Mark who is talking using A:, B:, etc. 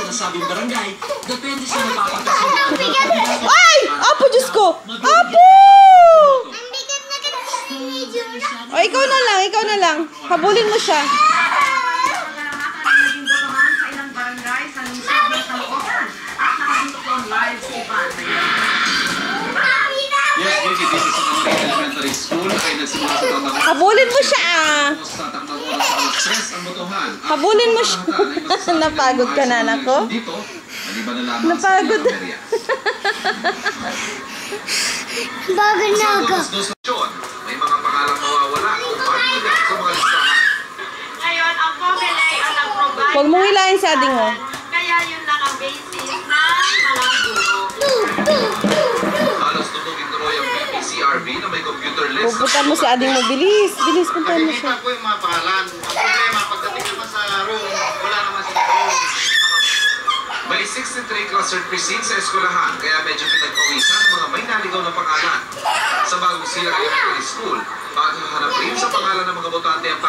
A: sinasabing barangay, depende sa napapagkasuhan.
B: Ay! Apo, Diyos ko! Apo! O, ikaw na lang. Habulin mo siya.
A: Yes, Vicky, dito sa Kanay Elementary School ay nagsimula sa tatang
B: Habulin mo siya. Habulin mo siya. Napagod ka na, nako. Napagod.
C: Bagay na ako.
A: May mga pangalang mawawala o pagkulit sa mga listahan.
D: Ngayon, ang Comelec ang nag-provide.
B: Huwag mong hilahin sa ading mo.
D: Kaya yun lang ang basis ng malabo.
A: Halos tutugin tuloy ang PPCRB na may computer list.
B: Pupunta mo si ading mo. Bilis. Bilis, puntahan mo siya.
E: Nakikita ko yung mga pangalan. Ang problema, pagdating naman sa room, wala naman sila room.
A: May 63 clustered precincts sa eskwelahan, kaya medyo pinagpawisan ang mga may naligaw na pangalan. Sa bagong Silang Elementary School, paghahanap rin sa pangalan ng mga botante ang